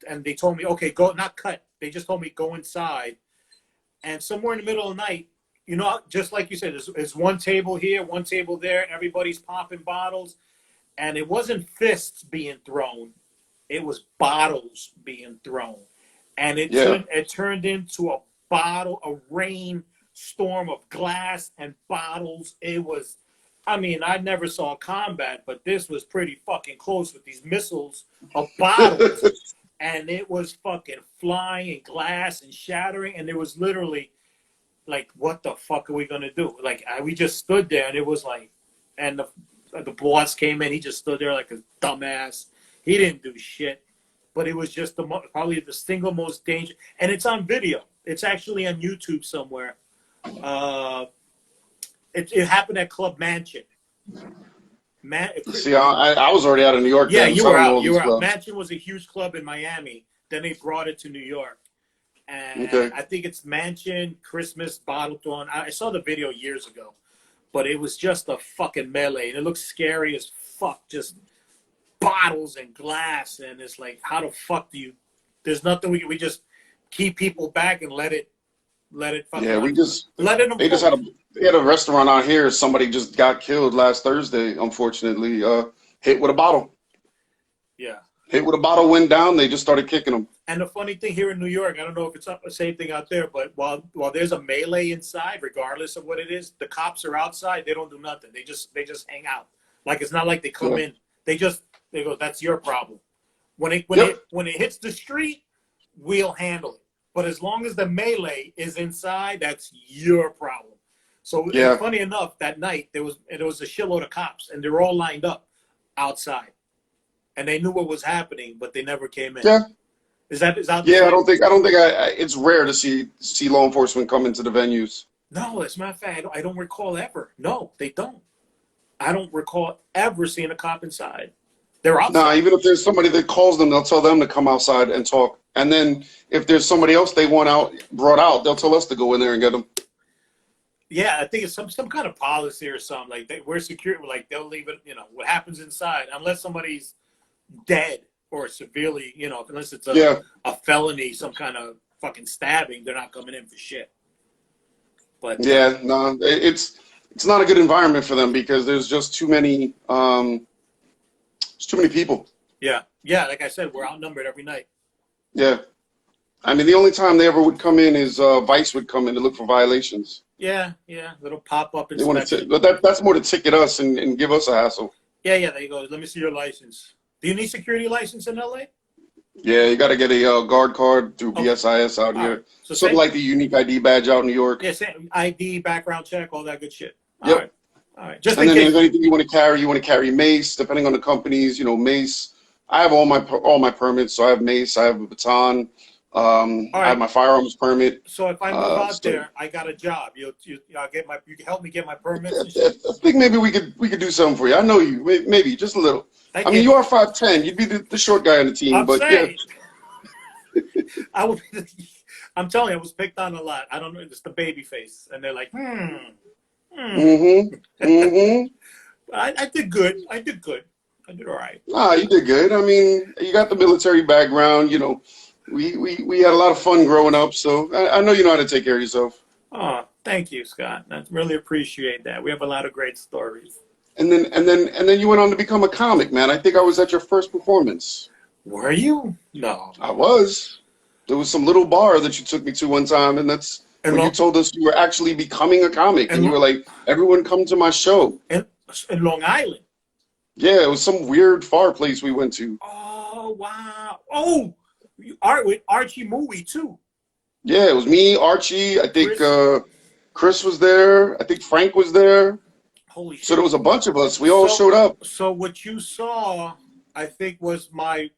And they told me, okay, go, not cut. They just told me go inside. And somewhere in the middle of the night, you know, just like you said, there's one table here, one table there. Everybody's popping bottles. And it wasn't fists being thrown. It was bottles being thrown. And it turned into a rainstorm of glass and bottles. It was, I mean, I never saw combat, but this was pretty fucking close with these missiles of bottles. And it was fucking flying and glass and shattering. And there was literally like, what the fuck are we going to do? Like, we just stood there, and it was like, and the boss came in. He just stood there like a dumbass. He didn't do shit. But it was just probably the single most dangerous. And it's on video. It's actually on YouTube somewhere. It happened at Club Mansion. See, I was already out of New York. Yeah, then, you so were I don't know out. You these were out. clubs. Mansion was a huge club in Miami. Then they brought it to New York. And Okay. I think it's Mansion, Christmas, Bottle Thrown. I saw the video years ago. But it was just a fucking melee. And it looks scary as fuck. Just bottles and glass. And it's like, how the fuck do you... There's nothing we just keep people back and let it fucking... Yeah, they had a restaurant out here. Somebody just got killed last Thursday, unfortunately. Hit with a bottle. Yeah. Hit with a bottle, went down. They just started kicking them. And the funny thing here in New York, I don't know if it's the same thing out there, but while there's a melee inside, regardless of what it is, the cops are outside. They don't do nothing. They just hang out. Like, it's not like they come in. They go, that's your problem. When it hits the street, we'll handle it. But as long as the melee is inside, that's your problem. So funny enough, that night there was a shitload of cops, and they were all lined up outside, and they knew what was happening, but they never came in. Yeah. Is that? Yeah, I don't think it's rare to see law enforcement come into the venues. No, as a matter of fact, I don't recall ever. No, they don't. I don't recall ever seeing a cop inside. They're outside. Nah, even if there's somebody that calls them, they'll tell them to come outside and talk. And then if there's somebody else they want brought out, they'll tell us to go in there and get them. Yeah, I think it's some kind of policy or something. Like we're secure. Like they'll leave it. You know what happens inside, unless somebody's dead or severely. You know, unless it's a felony, some kind of fucking stabbing, they're not coming in for shit. But yeah, no, it's not a good environment for them because there's just too many. There's too many people. Yeah. Like I said, we're outnumbered every night. Yeah, I mean the only time they ever would come in is Vice would come in to look for violations. Yeah, little pop up. But that's more to ticket us and give us a hassle. Yeah, there you go. Let me see your license. Do you need security license in LA? Yeah, you got to get a guard card through BSIS out here. Right. So something like the unique ID badge out in New York. Yeah, same ID, background check, all that good shit. Yep. All right. Just and in then case. if anything you want to carry mace, depending on the companies, mace. I have all my permits, so I have mace, I have a baton, I have my firearms permit. So if I move out there, I got a job. You can help me get my permits and shit. I think maybe we could do something for you. I know you, maybe just a little. I mean, you are 5'10". You'd be the short guy on the team, I'm but saying, I will be I'm telling you, I was picked on a lot. I don't know, it's the baby face, and they're like, I did good. I did all right. Nah, you did good. I mean, you got the military background. We had a lot of fun growing up, so I know you know how to take care of yourself. Oh, thank you, Scott. I really appreciate that. We have a lot of great stories. And then you went on to become a comic, man. I think I was at your first performance. Were you? No. I was. There was some little bar that you took me to one time, and that's And when you told us you were actually becoming a comic, and you were like, "Everyone come to my show." in Long Island. Yeah, it was some weird far place we went to. Oh wow! Oh, art with Archie Movie too. Yeah, it was me, Archie. I think Chris, Chris was there. I think Frank was there. holy So there shit! was a bunch of us. We all So, showed up. so what you saw, I think, was my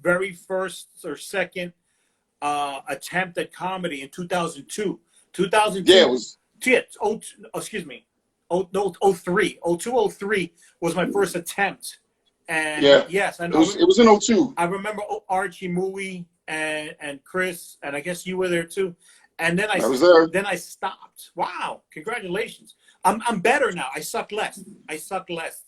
very first or second attempt at comedy in 2002. Yeah, it 2002. was. Yeah, excuse me. Oh no, 03. 02, 03 was my first attempt. And Yeah, yes, it was. It was in '02. I remember Archie Mui and Chris, and I guess you were there too. And I was there. then I stopped. Wow, congratulations! I'm better now. I suck less. I suck less.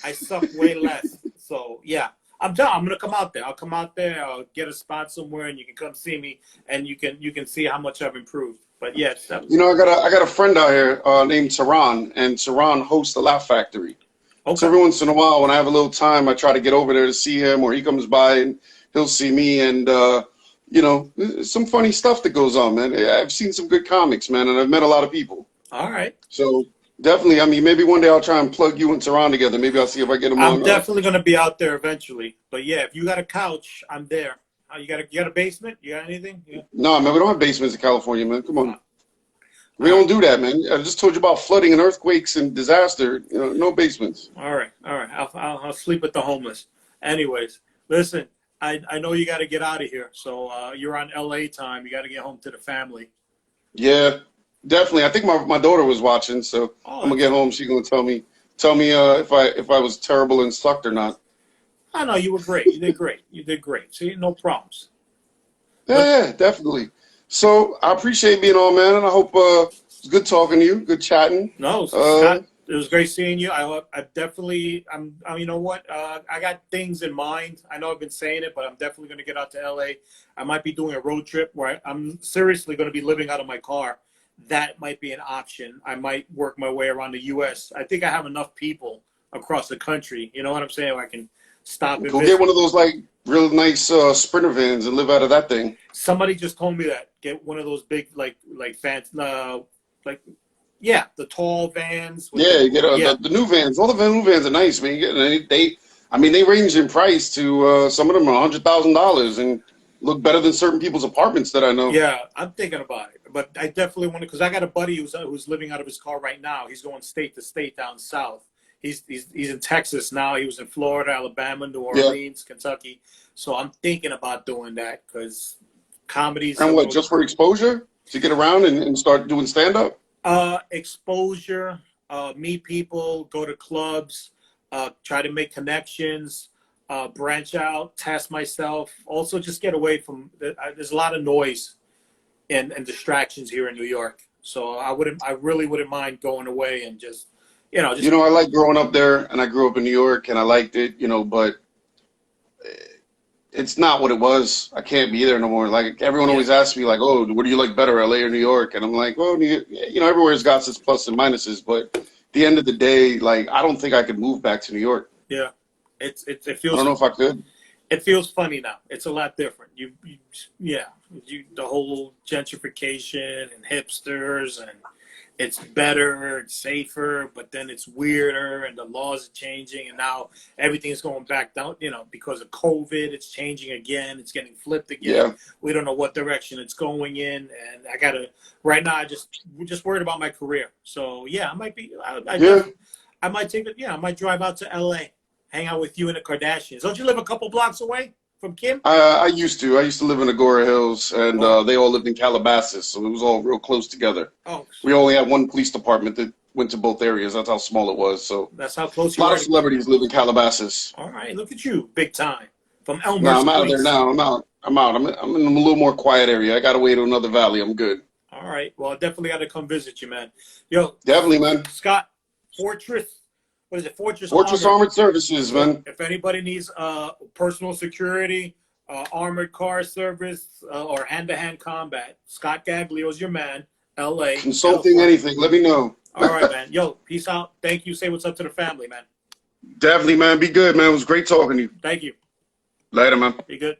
I suck way less. So yeah, I'm done. I'm gonna come out there. I'll come out there. I'll get a spot somewhere, and you can come see me, and you can see how much I've improved. But yes, that was, You know, I got a friend out here named Tehran, and Tehran hosts the Laugh Factory. So okay. every once in a while, when I have a little time, I try to get over there to see him, or he comes by and he'll see me. And you know, there's some funny stuff that goes on, man. I've seen some good comics, man, and I've met a lot of people. All right. So definitely, I mean, maybe one day I'll try and plug you and Tehran together. Maybe I'll see if I get him I'm on. definitely gonna be out there eventually. But yeah, if you got a couch, I'm there. You got a basement? You got anything? Yeah. No, man, we don't have basements in California, man. Come on. We All don't right. do that, man. I just told you about flooding and earthquakes and disaster. You know, no basements. All right. All right. I'll sleep with the homeless. Anyways, listen. I know you got to get out of here. So you're on LA time. You got to get home to the family. Yeah, definitely. I think my daughter was watching, so Oh, I'm gonna get home. She's gonna tell me if I was terrible and sucked or not. I know you were great. You did great. You did great. See, no problems. But Yeah, definitely. So I appreciate being on, man, and I hope it's good talking to you, good chatting. no, Uh, Scott, it was great seeing you. I definitely, you know what? I got things in mind. I know I've been saying it, but I'm definitely going to get out to LA. I might be doing a road trip where I'm seriously going to be living out of my car. That might be an option. I might work my way around the U.S. I think I have enough people across the country. You know what I'm saying? Where I can stop and go visit. get one of those like real nice Sprinter vans and live out of that thing. Somebody just told me that. Get one of those big, like fans, like, yeah, the tall vans. With Yeah, you get yeah. the new vans. All the new vans are nice, man. I mean, they range in price to some of them are $100,000 and look better than certain people's apartments that I know. Yeah, I'm thinking about it, but I definitely want to, because I got a buddy who's living out of his car right now. He's going state to state down south. He's in Texas now. He was in Florida, Alabama, New Orleans, Kentucky. So I'm thinking about doing that because comedy's And what, just for exposure to get around and start doing stand up? Exposure, meet people, go to clubs, try to make connections, branch out, test myself. Also, just get away from. There's a lot of noise and distractions here in New York. So I really wouldn't mind going away and just. You know, I like growing up there, and I grew up in New York, and I liked it, you know, but it's not what it was. I can't be there no more. Like, everyone always asks me, like, oh, what do you like better, LA or New York? And I'm like, well, you know, everywhere's got its plus and minuses, but at the end of the day, like, I don't think I could move back to New York. Yeah, it I feels. don't know if I could. It feels funny now. It's a lot different. The whole gentrification and hipsters, and it's better, it's safer, but then it's weirder, and the laws are changing, and now everything's going back down. You know, because of COVID, it's changing again. It's getting flipped again. Yeah. We don't know what direction it's going in, and I gotta. Right now, we're just worried about my career. So yeah, I might be. I might take it. Yeah, I might drive out to LA. Hang out with you and the Kardashians. Don't you live a couple blocks away from Kim? I used to. I used to live in Agora Hills, and they all lived in Calabasas, so it was all real close together. Oh, we only had one police department that went to both areas. That's how small it was. So that's how close you are. A lot of celebrities live in Calabasas. All right, look at you, big time. From Elmer. No, I'm out of there now. I'm out. I'm in a little more quiet area. I got away to another valley. I'm good. All right. Well, I definitely got to come visit you, man. Yo, definitely, man. Scott, Fortress. What is it? Fortress Armored Services, man. If anybody needs personal security, armored car service, or hand-to-hand combat, Scott Gaglio is your man. LA. Consulting, anything. Let me know. All right, man. Yo, peace out. Thank you. Say what's up to the family, man. Definitely, man. Be good, man. It was great talking to you. Thank you. Later, man. Be good.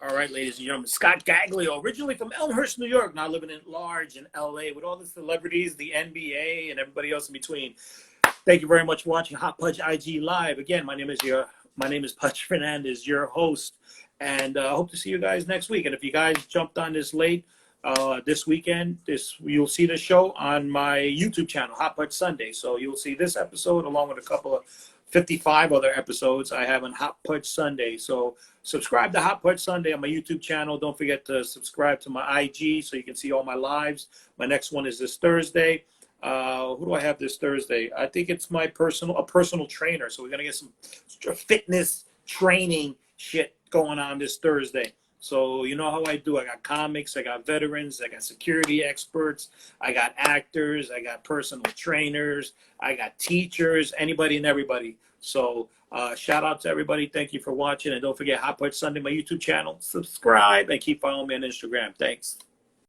All right, ladies and gentlemen, Scott Gaglio, originally from Elmhurst, New York, now living at large in LA with all the celebrities, the NBA, and everybody else in between. Thank you very much for watching Hot Pudge IG Live. Again, my name is Pudge Fernandez, your host, and I hope to see you guys next week. And if you guys jumped on this late this weekend, you'll see the show on my YouTube channel, Hot Pudge Sunday. So you'll see this episode along with a couple of 55 other episodes I have on Hot Pudge Sunday. So subscribe to Hot Pudge Sunday on my YouTube channel. Don't forget to subscribe to my IG so you can see all my lives. My next one is this Thursday. Who do I have this Thursday? I think it's a personal trainer. So we're going to get some fitness training shit going on this Thursday. So you know how I do. I got comics, I got veterans, I got security experts, I got actors, I got personal trainers, I got teachers, anybody and everybody. So shout out to everybody. Thank you for watching. And don't forget Hot Pudge Sunday, my YouTube channel. Subscribe and keep following me on Instagram. Thanks.